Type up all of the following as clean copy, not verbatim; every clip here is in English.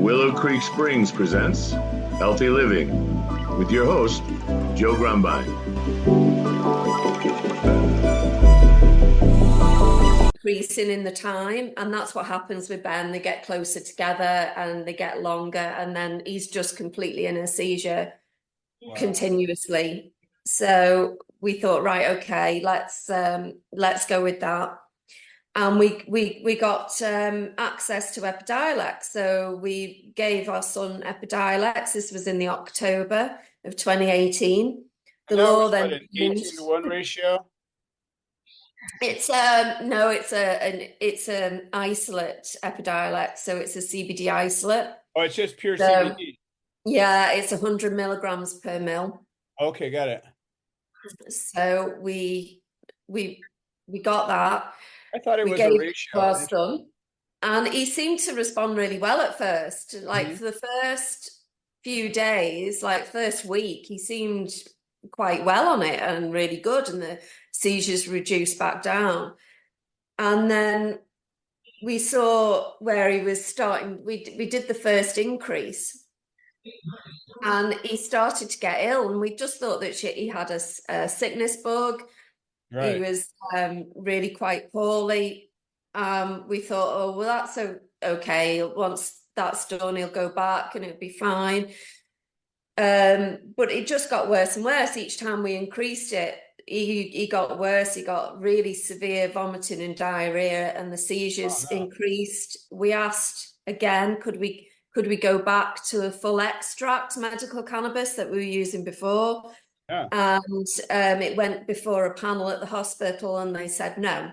Willow Creek Springs presents Healthy Living with your host, Joe Grumbine. Increasing in the time, and that's what happens with Ben. They get closer together and they get longer, and then he's just completely in a seizure continuously. So we thought, right, okay, let's go with that. And we got access to Epidiolex, so we gave our son Epidiolex. This was in the October of 2018. The law then an 18-to-1 ratio. It's no, it's an isolate Epidiolex, so it's a CBD isolate. Oh, it's just pure CBD. Yeah, it's 100 milligrams per mil. Okay, got it. So we got that. I thought it was gave a it ratio. to our son, and he seemed to respond really well at first. Like for the first few days, like first week, he seemed quite well on it and really good, and the seizures reduced back down. And then we saw where he was starting. We did the first increase, and he started to get ill, and we just thought that he had a sickness bug. Right. He was really quite poorly. We thought, oh well, that's okay. Once that's done, he'll go back and it'll be fine. But it just got worse and worse each time we increased it. He got worse. He got really severe vomiting and diarrhea, and the seizures increased. We asked again, could we go back to a full extract medical cannabis that we were using before? Yeah. And it went before a panel at the hospital, and they said no.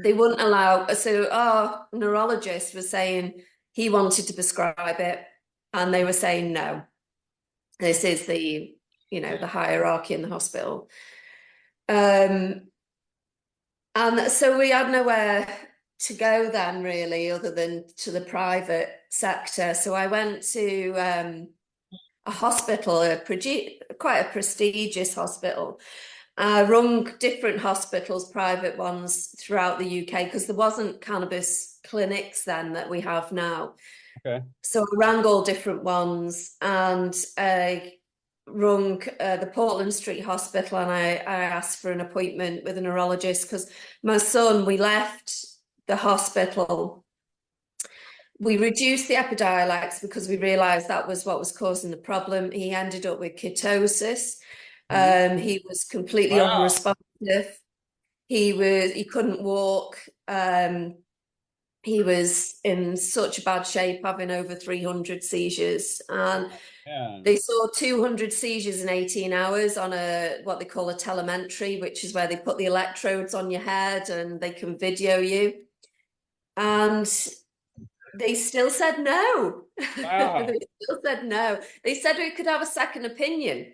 They wouldn't allow. So our neurologist was saying he wanted to prescribe it, and they were saying no. This is the hierarchy in the hospital. And so we had nowhere to go then, really, other than to the private sector. So I went to a hospital, quite a prestigious hospital. I rung different hospitals, private ones throughout the UK, because there wasn't cannabis clinics then that we have now. Okay. So I rang all different ones, and rung the Portland Street Hospital, and I asked for an appointment with a neurologist, because my son, we left the hospital. We reduced the Epidiolex because we realized that was what was causing the problem. He ended up with ketosis. He was completely unresponsive. He couldn't walk. He was in such bad shape, having over 300 seizures, and they saw 200 seizures in 18 hours on what they call a telemetry, which is where they put the electrodes on your head and they can video you. And they still said no. Wow. They still said no. They said we could have a second opinion.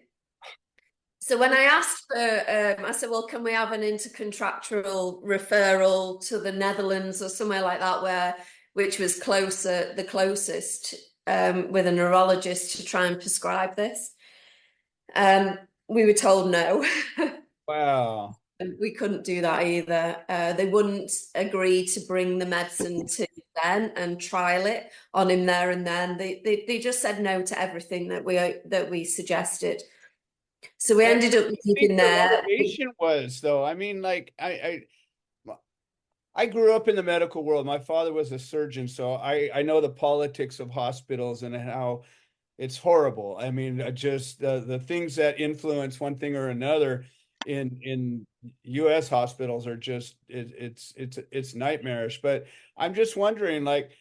So when I asked for, I said, well, can we have an intercontractual referral to the Netherlands or somewhere like that, which was the closest, with a neurologist to try and prescribe this? We were told no. Wow. We couldn't do that either. They wouldn't agree to bring the medicine to Ben and trial it on him there and then. They just said no to everything that we suggested. So we ended up keeping there. Motivation was, though. I mean, like I grew up in the medical world. My father was a surgeon, so I know the politics of hospitals and how it's horrible. I mean, just the things that influence one thing or another in U.S. hospitals are just it's nightmarish. But I'm just wondering, like,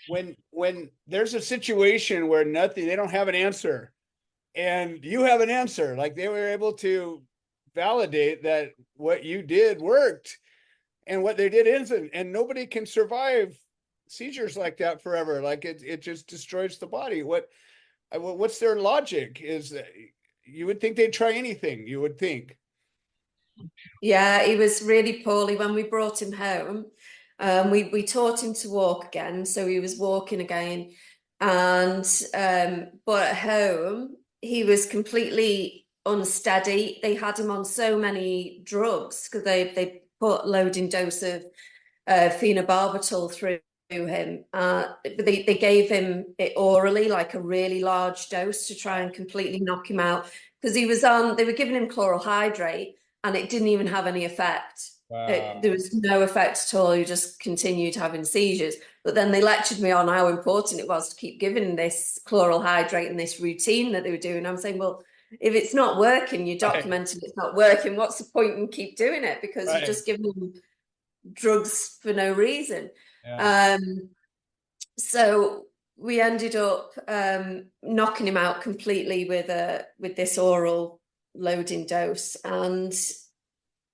when there's a situation where they don't have an answer, and you have an answer, like they were able to validate that what you did worked and what they did isn't, and nobody can survive seizures like that forever. Like it just destroys the body. What's their logic? Is you would think they'd try anything, you would think. Yeah, he was really poorly when we brought him home. We taught him to walk again, so he was walking again. And but at home, he was completely unsteady. They had him on so many drugs because they put loading dose of phenobarbital through him. They gave him it orally, like a really large dose, to try and completely knock him out, because he was on. They were giving him chloral hydrate, and it didn't even have any effect. Wow. There was no effect at all. He just continued having seizures. But then they lectured me on how important it was to keep giving this chloral hydrate and this routine that they were doing. I'm saying, well, if it's not working, you're documenting it's not working. What's the point in keep doing it? Because you're just giving them drugs for no reason. Yeah. So we ended up knocking him out completely with this oral loading dose. And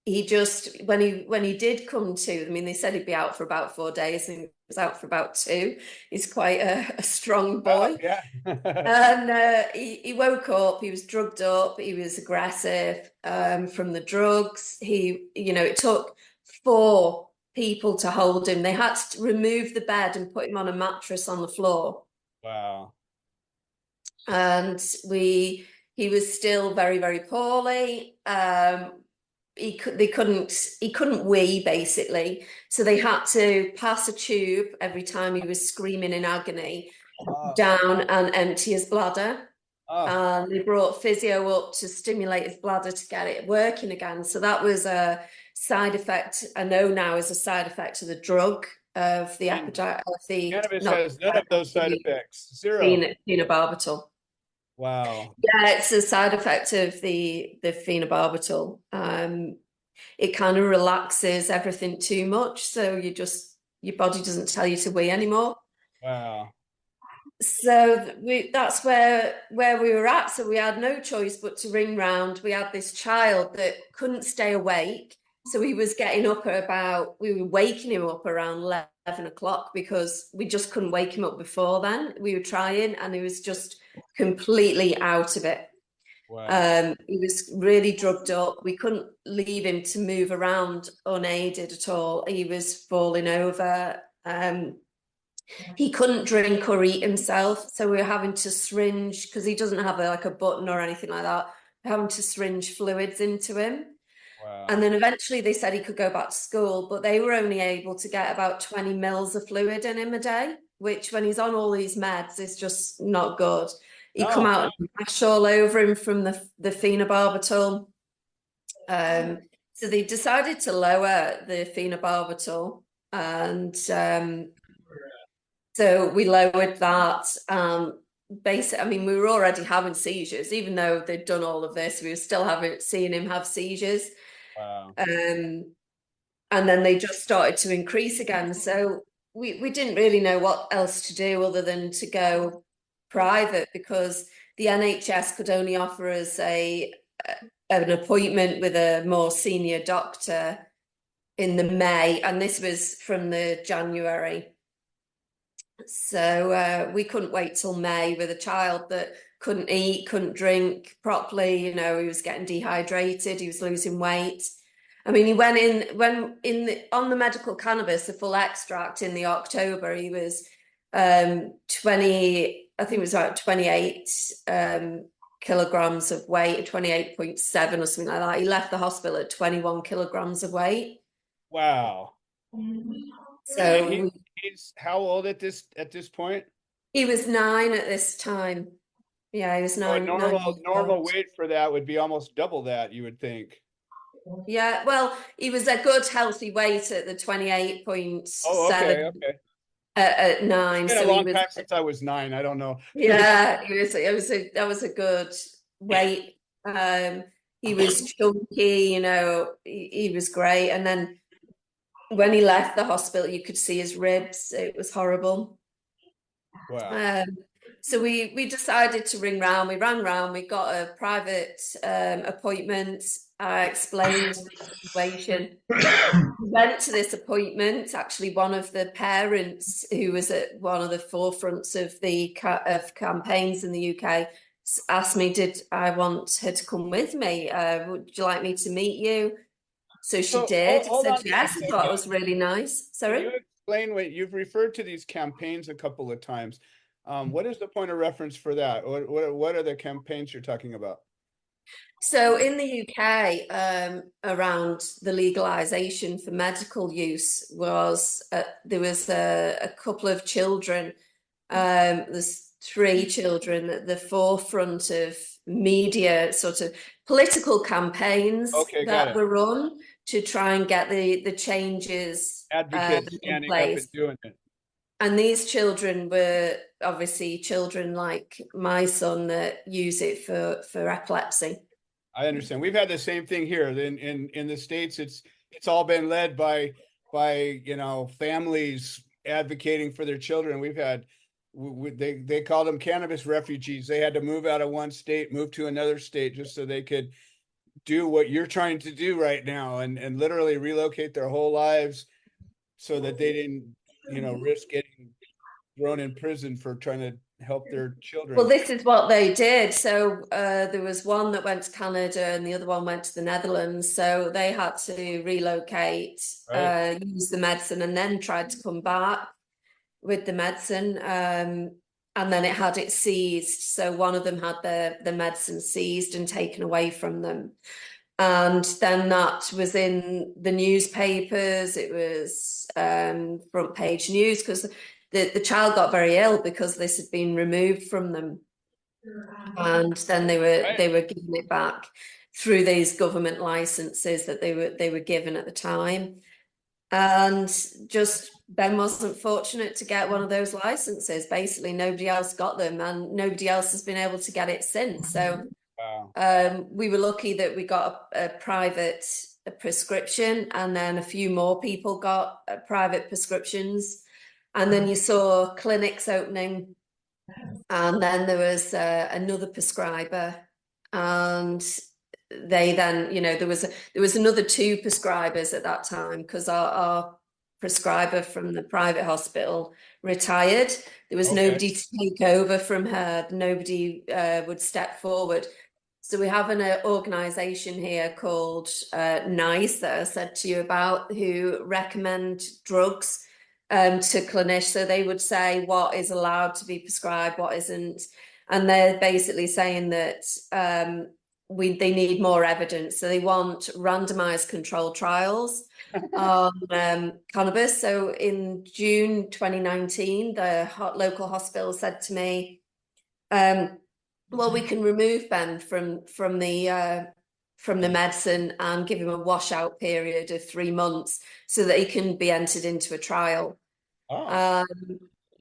he just, when he did come to, I mean, they said he'd be out for about 4 days, and he was out for about 2. He's quite a strong boy. Yeah. And he woke up, he was drugged up, he was aggressive from the drugs. It took 4 people to hold him. They had to remove the bed and put him on a mattress on the floor. Wow. And he was still very, very poorly. He couldn't wee, basically, so they had to pass a tube every time he was screaming in agony down and empty his bladder. They brought physio up to stimulate his bladder to get it working again. So that was a side effect. I know now is a side effect of the drug, of the cannabis has none of those side effects. Zero. Phenobarbital. Wow. Yeah, it's a side effect of the phenobarbital. It kind of relaxes everything too much, so your body doesn't tell you to wee anymore. Wow. So that's where we were at. So we had no choice but to ring round. We had this child that couldn't stay awake, so he was getting up we were waking him up around 11 o'clock, because we just couldn't wake him up before then. We were trying, and he was just completely out of it. Wow. He was really drugged up. We couldn't leave him to move around unaided at all. He was falling over. He couldn't drink or eat himself, so we were having to syringe, because he doesn't have a button or anything like that. We're having to syringe fluids into him. Wow. And then eventually they said he could go back to school, but they were only able to get about 20 mils of fluid in him a day, which, when he's on all these meds, is just not good. He come out and rash all over him from the phenobarbital. So they decided to lower the phenobarbital, and so we lowered that. Basically, I mean, we were already having seizures, even though they'd done all of this. We were still seeing him have seizures. Wow. And then they just started to increase again. So we didn't really know what else to do other than to go private, because the NHS could only offer us an appointment with a more senior doctor in the May, and this was from the January. So we couldn't wait till May with a child that couldn't eat, couldn't drink properly. He was getting dehydrated, he was losing weight. I mean, he went on the medical cannabis, the full extract, in the October. He was 20, I think it was about 28 kilograms of weight, 28.7 or something like that. He left the hospital at 21 kilograms of weight. Wow. So he's how old at this point? He was 9 at this time. Yeah, he was 9. Normal weight for that would be almost double that, you would think. Yeah, well, he was a good healthy weight at the 28.7. Oh, okay. At 9. It's been a long time since I was 9. I don't know. Yeah, that was a good weight. He was chunky, he was great. And then when he left the hospital, you could see his ribs. It was horrible. Wow. So we decided to ring round. We rang round. We got a private appointment. I explained the situation. We went to this appointment. Actually, one of the parents who was at one of the forefronts of the campaigns in the UK asked me, did I want her to come with me? Would you like me to meet you? So she did. I said yes. I thought it was really nice. Sorry? Can you explain what you've referred to these campaigns a couple of times? What is the point of reference for that? What are the campaigns you're talking about? So in the UK, around the legalization for medical use was there was a couple of children. There's three children at the forefront of media sort of political campaigns Okay, got that it. were run to try and get the changes Advocates in standing up and place. doing it. And these children were obviously children like my son that use it for epilepsy. I understand. We've had the same thing here. In the States, it's all been led by families advocating for their children. We've had they called them cannabis refugees. They had to move out of one state, move to another state just so they could do what you're trying to do right now, and literally relocate their whole lives so that they didn't, risk getting thrown in prison for trying to help their children. Well, this is what they did. So there was one that went to Canada and the other one went to the Netherlands. So they had to relocate, Right. use the medicine, and then tried to come back with the medicine. And then it had it seized. So one of them had the medicine seized and taken away from them. And then that was in the newspapers. It was front page news because the child got very ill because this had been removed from them. And then they were giving it back through these government licenses that they were given at the time. And just Ben wasn't fortunate to get one of those licenses. Basically, nobody else got them, and nobody else has been able to get it since. So Wow. we were lucky that we got a private prescription, and then a few more people got private prescriptions. And then you saw clinics opening, and then there was another prescriber, and they then, there was another two prescribers at that time because our prescriber from the private hospital retired. There was nobody to take over from her. Nobody would step forward. So we have an organization here called NICE that I said to you about, who recommend drugs to clinicians. So they would say what is allowed to be prescribed, what isn't. And they're basically saying that they need more evidence. So they want randomized controlled trials on cannabis. So in June 2019, the local hospital said to me, well, we can remove Ben from the medicine and give him a washout period of 3 months so that he can be entered into a trial. I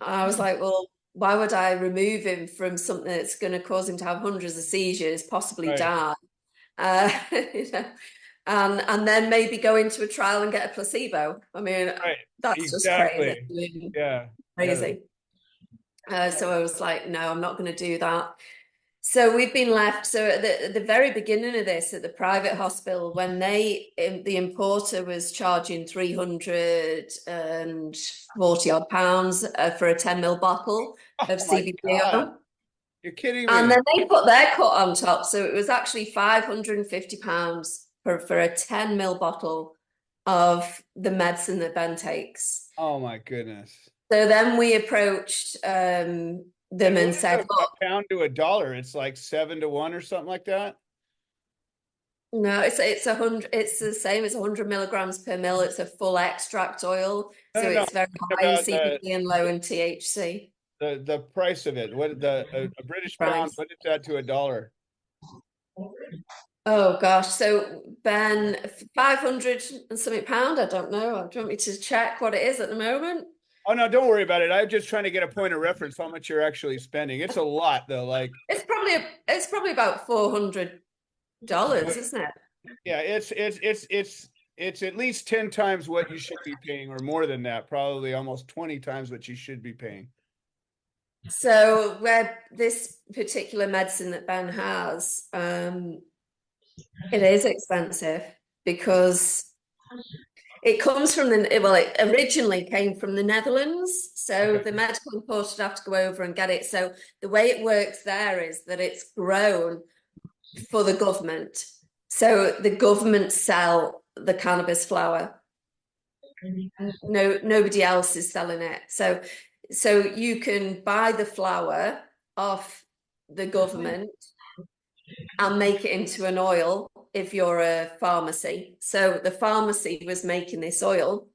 was like, well, why would I remove him from something that's going to cause him to have hundreds of seizures, possibly die, and then maybe go into a trial and get a placebo? I mean, that's just crazy. Yeah. Crazy. So I was like, no, I'm not going to do that. So we've been left. So at the very beginning of this, at the private hospital, when the importer was charging 340 odd pounds for a 10 ml bottle of CBD oil. You're kidding me. And then they put their cut on top. So it was actually 550 pounds for a 10 ml bottle of the medicine that Ben takes. Oh my goodness. So then we approached them and said, a pound to $1. It's like 7 to 1 or something like that. No, it's 100. It's the same. It's 100 milligrams per mil. It's a full extract oil, so it's very high in CBD and low in THC. The price of it, what a British pound, what is that to $1? Oh gosh, so Ben, 500 and something pound. I don't know. Do you want me to check what it is at the moment? Oh no, don't worry about it. I'm just trying to get a point of reference how much you're actually spending. It's a lot though. Like it's probably about $400, isn't it? Yeah, it's at least 10 times what you should be paying, or more than that, probably almost 20 times what you should be paying. So where this particular medicine that Ben has, it is expensive because it comes from it originally came from the Netherlands. So the medical importer would have to go over and get it. So the way it works there is that it's grown for the government. So the government sell the cannabis flower. Nobody else is selling it. So you can buy the flower off the government and make it into an oil if you're a pharmacy. So the pharmacy was making this oil,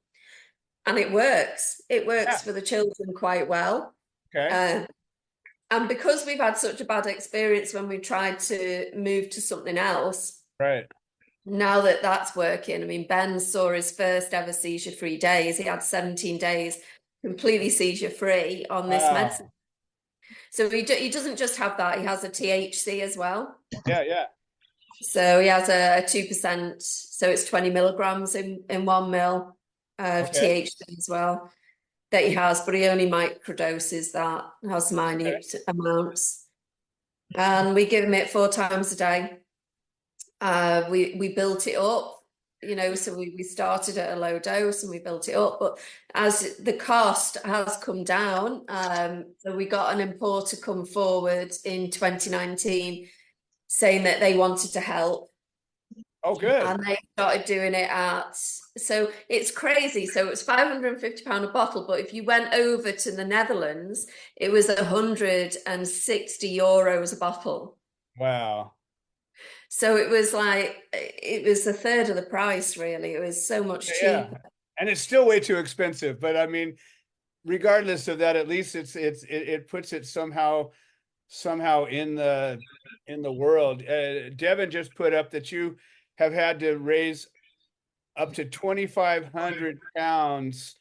and it works. It Yeah. works for the children quite well. Okay. And because we've had such a bad experience when we tried to move to something else, Right. now that that's working, I mean, Ben saw his first ever seizure-free days. He had 17 days completely seizure-free on this Wow. medicine. So he doesn't just have that, he has a THC as well. Yeah, yeah. So he has a 2%, so it's 20 milligrams in 1 mil of Okay. THC as well that he has, but he only microdoses that, has minute amounts. And we give him it 4 times a day. We built it up, so we started at a low dose and we built it up, but as the cost has come down, so we got an importer come forward in 2019 saying that they wanted to help. Oh, good. And they started doing it so it's crazy. So it's £550 a bottle, but if you went over to the Netherlands, it was €160 a bottle. Wow. So it was a third of the price, really. It was so much Yeah. cheaper. And it's still way too expensive, but I mean, regardless of that, at least it puts it somehow in the world. Devin just put up that you have had to raise up to 2,500 pounds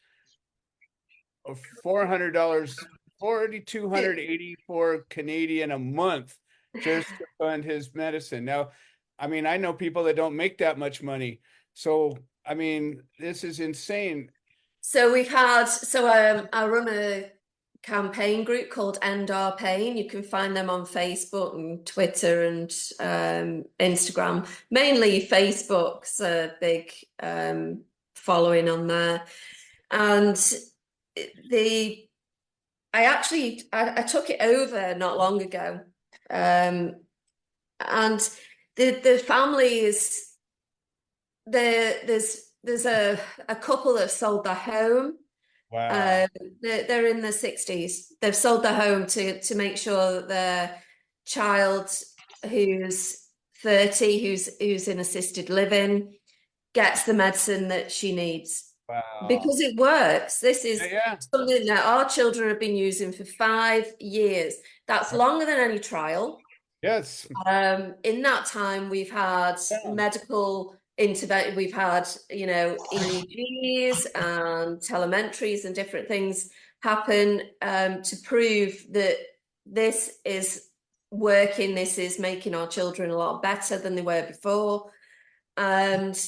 of $400, 4,284 Canadian a month just to fund his medicine. Now, I mean, I know people that don't make that much money. So, I mean, this is insane. So I run a campaign group called End Our Pain. You can find them on Facebook and Twitter and Instagram. Mainly Facebook's a big following on there. And I took it over not long ago. And the family is there's a couple that sold their home. Wow. They're in their 60s. They've sold their home to make sure that their child, who's 30, who's in assisted living, gets the medicine that she needs. Wow. Because it works. This is Yeah. something that our children have been using for 5 years. That's longer than any trial. Yes. In that time, we've had medical intervention, we've had, EEGs and telemetries and different things happen to prove that this is working, this is making our children a lot better than they were before. And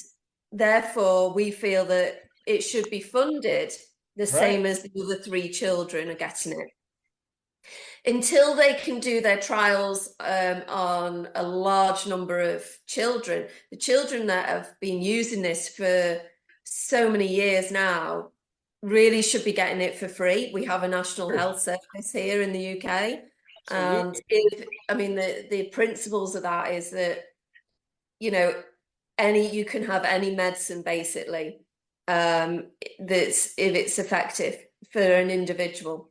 therefore, we feel that it should be funded the same as the other 3 children are getting it. Until they can do their trials on a large number of children, the children that have been using this for so many years now really should be getting it for free. We have a national health service here in the UK. Absolutely. And the principles of that is that, you can have any medicine basically, that's if it's effective for an individual.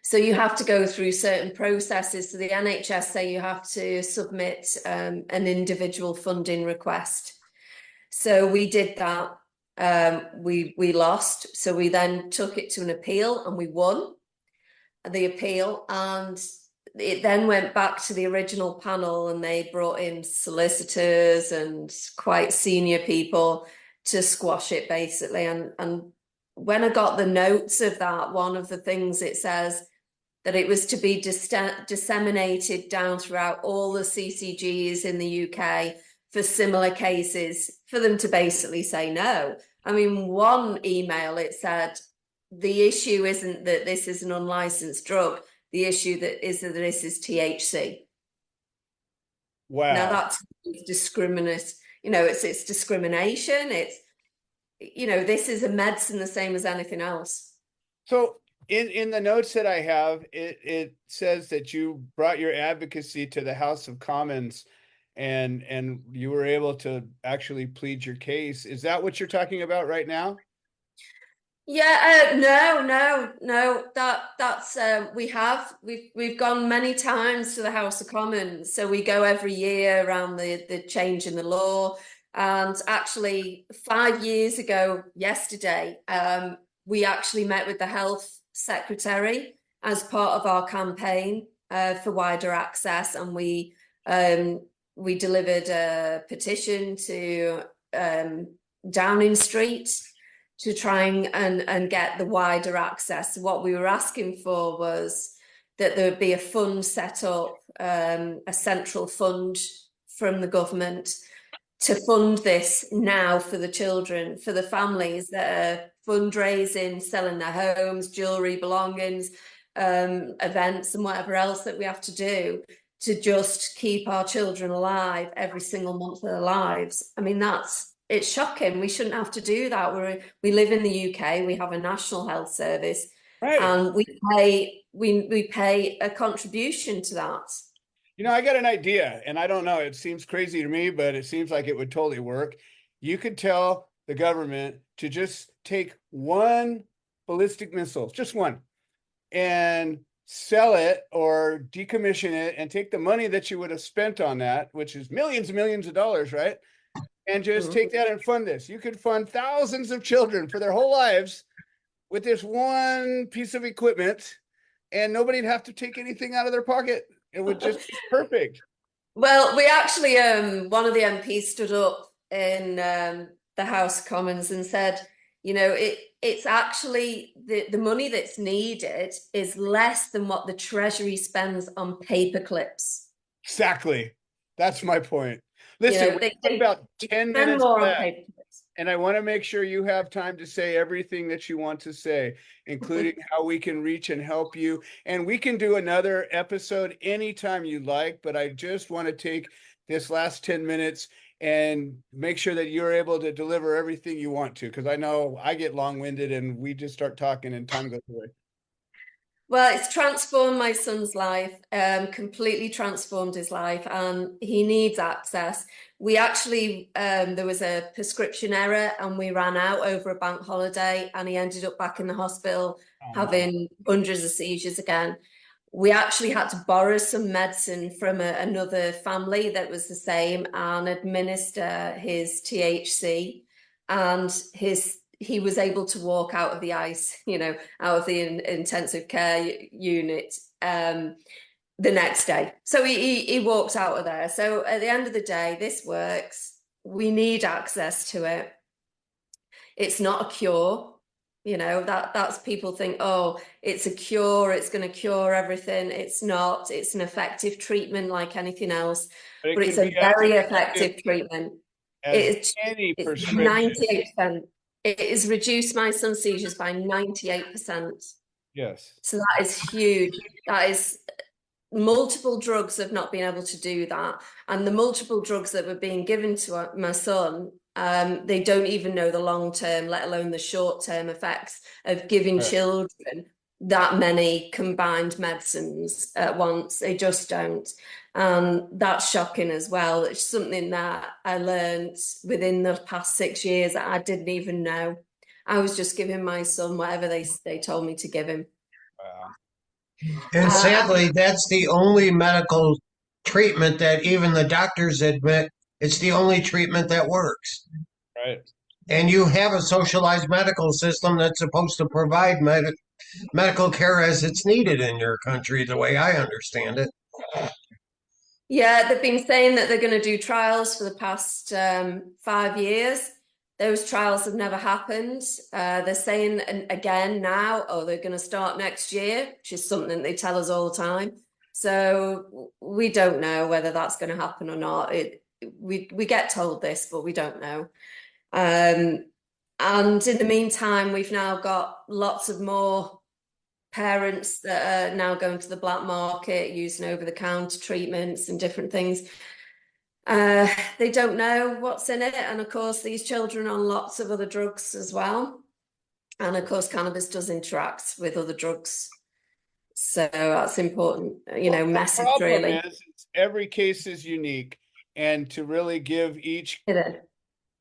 So you have to go through certain processes. So the NHS say you have to submit an individual funding request. So we did that. We lost. So we then took it to an appeal and we won the appeal. And it then went back to the original panel and they brought in solicitors and quite senior people to squash it basically. And when I got the notes of that, one of the things it says that it was to be disseminated down throughout all the CCGs in the UK for similar cases, for them to basically say no. I mean, one email, it said, the issue isn't that this is an unlicensed drug. The issue that this is THC. Wow. Now that's discriminate. It's discrimination. It's, this is a medicine the same as anything else. So in the notes that I have, it says that you brought your advocacy to the House of Commons and you were able to actually plead your case. Is that what you're talking about right now? Yeah, no. That's we've gone many times to the House of Commons. So we go every year around the change in the law. And actually, 5 years ago, yesterday, we actually met with the health secretary as part of our campaign for wider access, and we delivered a petition to Downing Street to try and get the wider access. What we were asking for was that there would be a fund set up, a central fund from the government to fund this now for the children, for the families that are fundraising, selling their homes, jewelry, belongings, events, and whatever else that we have to do to just keep our children alive every single month of their lives. I mean, it's shocking. We shouldn't have to do that. We live in the UK. We have a national health service, Right. and we pay a contribution to that. I got an idea, and I don't know, it seems crazy to me, but it seems like it would totally work. You could tell the government to just take one ballistic missile, just one, and sell it or decommission it and take the money that you would have spent on that, which is millions and millions of dollars, right? And just take that and fund this. You could fund thousands of children for their whole lives with this one piece of equipment, and nobody'd have to take anything out of their pocket. It would just be perfect. Well, we actually, one of the MPs stood up in the House of Commons and said, it's actually the money that's needed is less than what the Treasury spends on paper clips. Exactly. That's my point. Listen, we have about 10 minutes left, and I want to make sure you have time to say everything that you want to say, including how we can reach and help you. And we can do another episode anytime you like, but I just want to take this last 10 minutes and make sure that you're able to deliver everything you want to, because I know I get long-winded and we just start talking and time goes away. Well, it's transformed my son's life, completely transformed his life, and he needs access. We actually, there was a prescription error and we ran out over a bank holiday, and he ended up back in the hospital having hundreds of seizures again. We actually had to borrow some medicine from another family that was the same and administer his THC, and he was able to walk out of the out of the intensive care unit the next day. So he walked out of there. So at the end of the day, this works. We need access to it. It's not a cure. That's people think, oh, it's a cure, it's going to cure everything. It's not. It's an effective treatment like anything else, but it's a very effective treatment. It's 98%. It has reduced my son's seizures by 98%. Yes. So that is huge. That is multiple drugs have not been able to do that. And the multiple drugs that were being given to my son, they don't even know the long-term, let alone the short-term effects of giving children that many combined medicines at once. They just don't. That's shocking as well. It's something that I learned within the past 6 years that I didn't even know. I was just giving my son whatever they told me to give him. Wow. And sadly, that's the only medical treatment that even the doctors admit it's the only treatment that works. Right. And you have a socialized medical system that's supposed to provide medical care as it's needed in your country, the way I understand it. Yeah, they've been saying that they're going to do trials for the past 5 years. Those trials have never happened. They're saying again now, oh, they're going to start next year, which is something they tell us all the time. So we don't know whether that's going to happen or not. We get told this, but we don't know. And in the meantime, we've now got lots of more parents that are now going to the black market using over-the-counter treatments and different things. They don't know what's in it, and of course these children are on lots of other drugs as well, and of course cannabis does interact with other drugs, so that's important, message. The problem really is every case is unique, and to really give each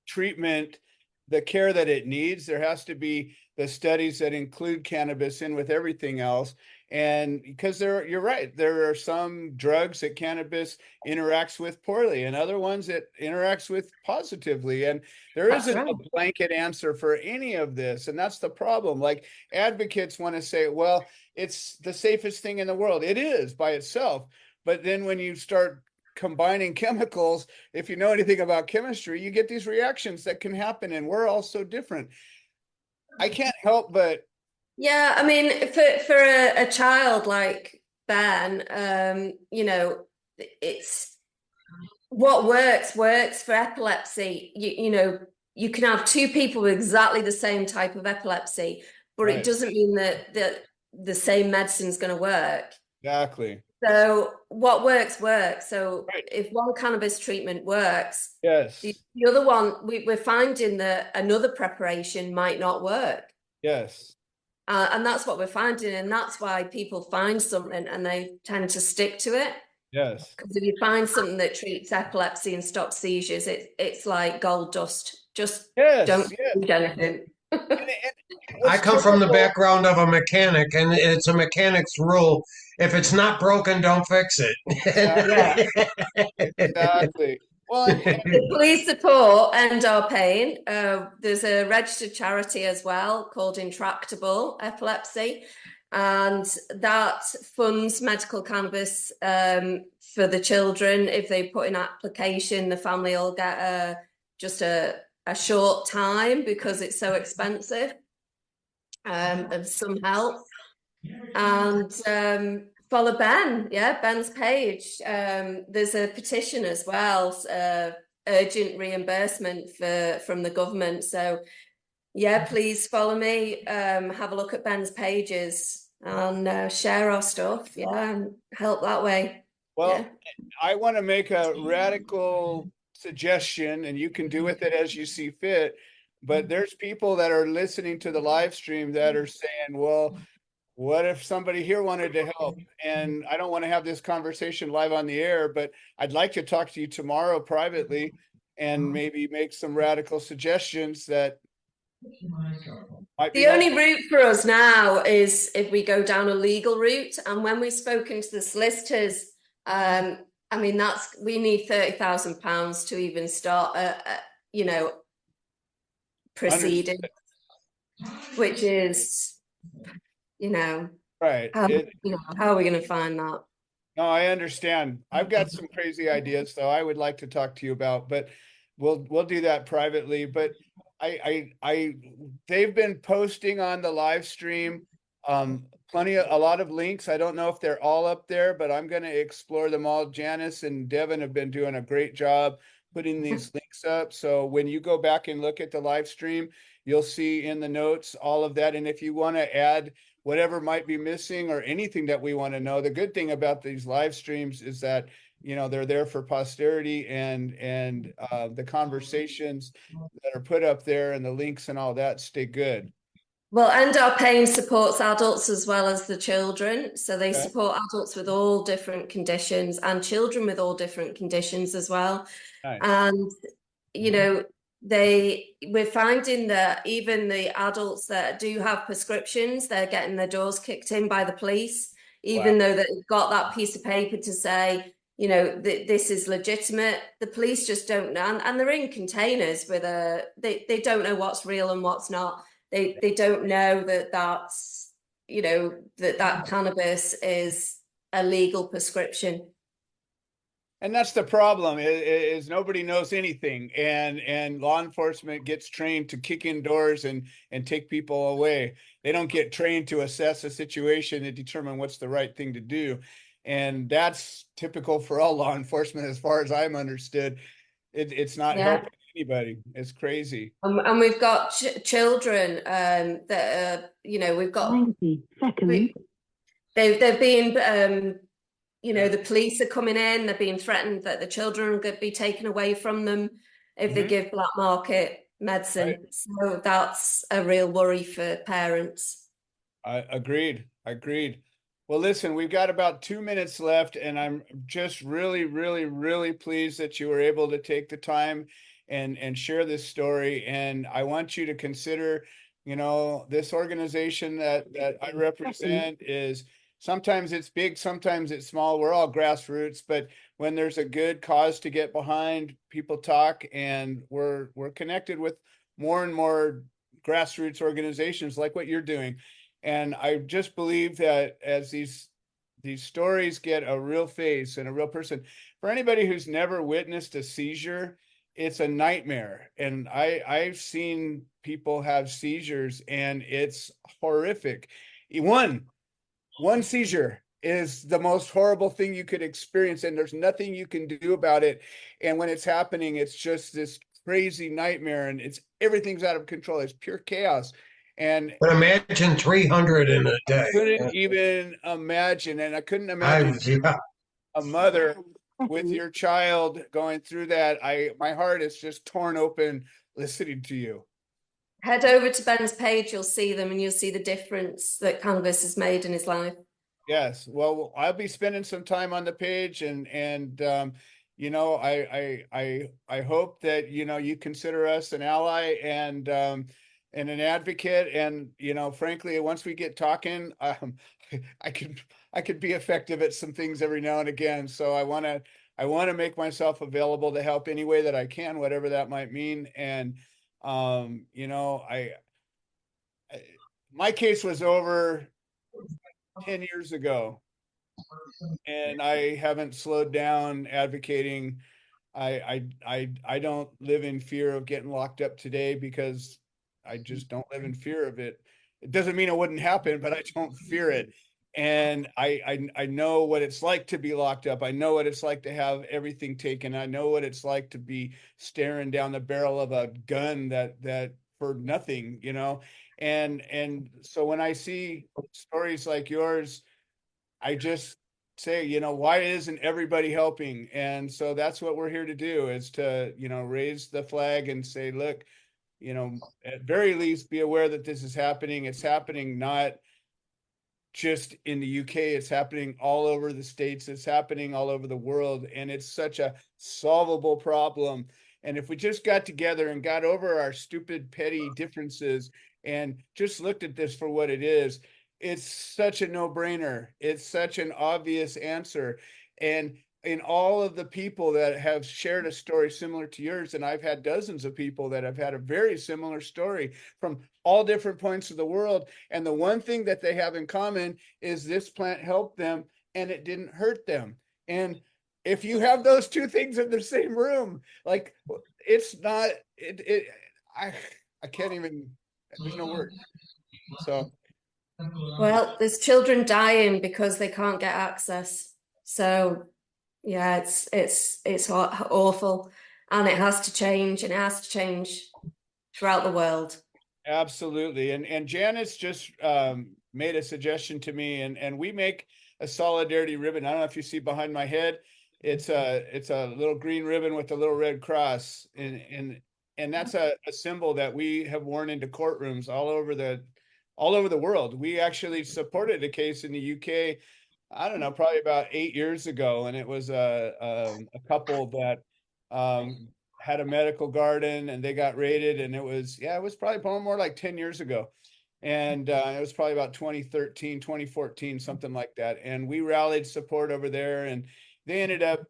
treatment the care that it needs, there has to be the studies that include cannabis in with everything else. And because you're right, there are some drugs that cannabis interacts with poorly and other ones that interacts with positively. And there That's isn't right. a blanket answer for any of this. And that's the problem. Like advocates want to say, well, it's the safest thing in the world. It is by itself. But then when you start combining chemicals, if you know anything about chemistry, you get these reactions that can happen. And we're all so different. I can't help but Yeah, I mean, for a child like Ben, it's what works for epilepsy. You know, you can have two people with exactly the same type of epilepsy, but it right, doesn't mean that the same medicine's going to work. exactly. So what works. So Right. if one cannabis treatment works, the, Yes. the other one, we're finding that another preparation might not work. Yes. And that's what we're finding. And that's why people find something and they tend to stick to it. Yes. Because if you find something that treats epilepsy and stops seizures, it's like gold dust. Just Yes. don't Yes. change anything. And I what's come from the terrible- background of a mechanic, and it's a mechanic's rule. If it's not broken, don't fix Yeah. it. Exactly. Well, The police support and our pain. There's a registered charity as well called Intractable Epilepsy, and that funds medical cannabis for the children. If they put in application, the family will get just a short time because it's so expensive, of some help. And follow Ben, yeah, Ben's page. There's a petition as well, urgent reimbursement from the government. So yeah, please follow me. Have a look at Ben's pages and share our stuff. Yeah, and help that way. well, Yeah. I want to make a radical suggestion, and you can do with it as you see fit. But there's people that are listening to the live stream that are saying, well, what if somebody here wanted to help? And I don't want to have this conversation live on the air, but I'd like to talk to you tomorrow privately and maybe make some radical suggestions that might be The only helpful. route for us now is if we go down a legal route. And when we've spoken to the solicitors, I mean, we need £30,000 to even start proceeding, which is, Right. how are we going to find that? No, I understand. I've got some crazy ideas though I would like to talk to you about, but we'll do that privately. But they've been posting on the live stream a lot of links. I don't know if they're all up there, but I'm going to explore them all. Janice and Devin have been doing a great job putting these links up. So when you go back and look at the live stream, you'll see in the notes all of that. And if you want to add whatever might be missing or anything that we want to know, the good thing about these live streams is that they're there for posterity, and the conversations that are put up there and the links and all that stay good. Well, and our pain supports adults as well as the children. So they Okay. support adults with all different conditions and children with all different conditions as well. Nice. And, we're finding that even the adults that do have prescriptions, they're getting their doors kicked in by the police, even though they've got that piece of paper to say, this is legitimate. The police just don't know. And they're in containers with they don't know what's real and what's not. They don't know that's, that cannabis is a legal prescription. And that's the problem is nobody knows anything, and law enforcement gets trained to kick in doors and take people away. They don't get trained to assess a situation and determine what's the right thing to do. And that's typical for all law enforcement, as far as I'm understood. It's not helping anybody. It's crazy. And we've got children that are, we've got 90 seconds. They're being the police are coming in, they're being threatened that the children are going to be taken away from them if they give black market medicine. Right. So that's a real worry for parents. Agreed. Well, listen, we've got about 2 minutes left, and I'm just really, really, really pleased that you were able to take the time and share this story. And I want you to consider You know, this organization that I represent is sometimes it's big, sometimes it's small. We're all grassroots, but when there's a good cause to get behind, people talk, and we're connected with more and more grassroots organizations like what you're doing. And I just believe that as these stories get a real face and a real person, for anybody who's never witnessed a seizure, it's a nightmare. And I've seen people have seizures, and it's horrific. One seizure is the most horrible thing you could experience, and there's nothing you can do about it. And when it's happening, it's just this crazy nightmare, and everything's out of control. It's pure chaos. And But imagine 300 in a day. couldn't even imagine, and I couldn't I, imagine yeah. a mother with your child going through that. My heart is just torn open listening to you. Head over to Ben's page, you'll see them, and you'll see the difference that Canvas has made in his life. Yes, well, I'll be spending some time on the page, and you know, I hope that, you know, you consider us an ally and an advocate. And, you know, frankly, once we get talking, I could be effective at some things every now and again. So I want to make myself available to help any way that I can, whatever that might mean. And you know, my case was over 10 years ago, and I haven't slowed down advocating. I don't live in fear of getting locked up today, because I just don't live in fear of it. It doesn't mean it wouldn't happen, but I don't fear it. And I know what it's like to be locked up. I know what it's like to have everything taken. I know what it's like to be staring down the barrel of a gun that for nothing, you know. And so when I see stories like yours, I just say, you know, why isn't everybody helping? And so that's what we're here to do, is to, you know, raise the flag and say, look, you know, at very least be aware that this is happening. It's happening not just in the UK, it's happening all over the States, it's happening all over the world, and it's such a solvable problem. And if we just got together and got over our stupid, petty differences and just looked at this for what it is, it's such a no-brainer. It's such an obvious answer. And in all of the people that have shared a story similar to yours, and I've had dozens of people that have had a very similar story from all different points of the world, and the one thing that they have in common is this plant helped them and it didn't hurt them. And if you have those two things in the same room, like, it's not I can't even, there's no word. So Well, there's children dying because they can't get access. So yeah, it's awful, and it has to change, and it has to change throughout the world. absolutely. And Janice just made a suggestion to me, and we make a solidarity ribbon. I don't know if you see behind my head. It's a little green ribbon with a little red cross, and that's a symbol that we have worn into courtrooms all over the world. We actually supported a case in the UK, I don't know, probably about 8 years ago, and it was a couple that had a medical garden, and they got raided, and it was probably more like 10 years ago. And it was probably about 2013, 2014, something like that. And we rallied support over there, and they ended up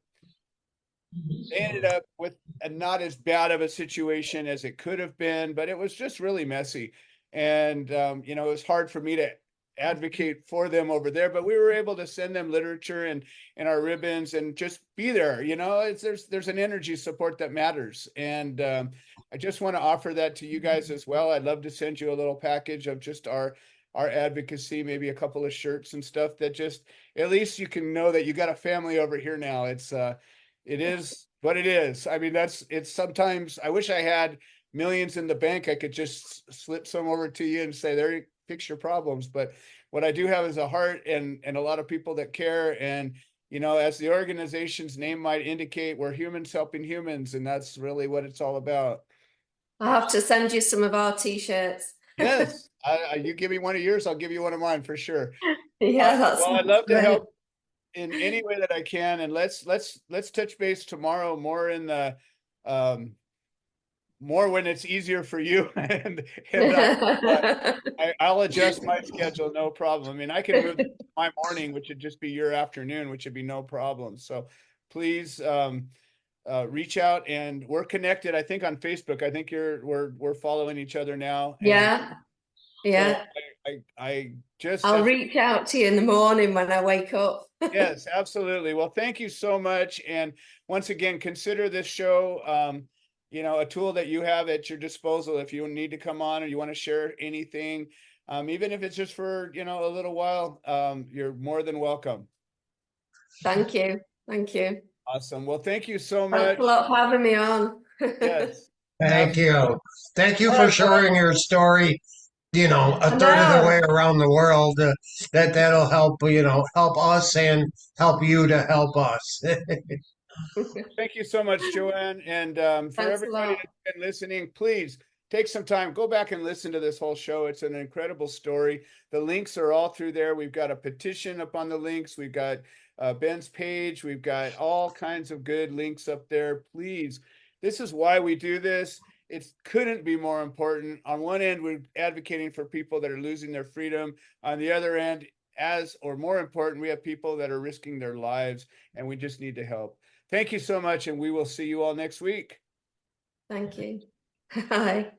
with a not as bad of a situation as it could have been, but it was just really messy. And you know, it was hard for me to advocate for them over there, but we were able to send them literature and our ribbons and just be there. You know, there's an energy support that matters. And I just want to offer that to you guys as well. I'd love to send you a little package of just our advocacy, maybe a couple of shirts and stuff, that just, at least you can know that you got a family over here now. It is what it is. I mean, it's sometimes I wish I had millions in the bank. I could just slip some over to you and say, there, fix your problems. But what I do have is a heart and a lot of people that care. And, you know, as the organization's name might indicate, we're humans helping humans. And that's really what it's all about. I'll have to send you some of our t-shirts. Yes. You give me one of yours, I'll give you one of mine for sure. Yeah, that's well, I'd love to great. help in any way that I can. And let's touch base tomorrow more in the more when it's easier for you, and I'll adjust my schedule, no problem. I mean, I can move my morning, which would just be your afternoon, which would be no problem. So please reach out, and we're connected. I think on Facebook. I think we're following each other now. Yeah. Yeah. So I just I'll reach out to you in the morning when I wake up. Yes, absolutely. Well, thank you so much. And once again, consider this show, a tool that you have at your disposal. If you need to come on or you want to share anything, even if it's just for, a little while, you're more than welcome. Thank you. Thank you. Awesome. Well, thank you so much. Thanks a lot for having me on. Yes. Thank you. Thank you for sharing your story. A third of the way around the world. That'll help. Help us and help you to help us. Thank you so much, Joanne. And for Thanks everybody that's been listening, please take some time, go back and listen to this whole show. It's an incredible story. The links are all through there. We've got a petition up on the links. We've got Ben's page. We've got all kinds of good links up there. Please, this is why we do this. It couldn't be more important. On one end, we're advocating for people that are losing their freedom. On the other end, more important, we have people that are risking their lives, and we just need to help. Thank you so much, and we will see you all next week. Thank you. Bye.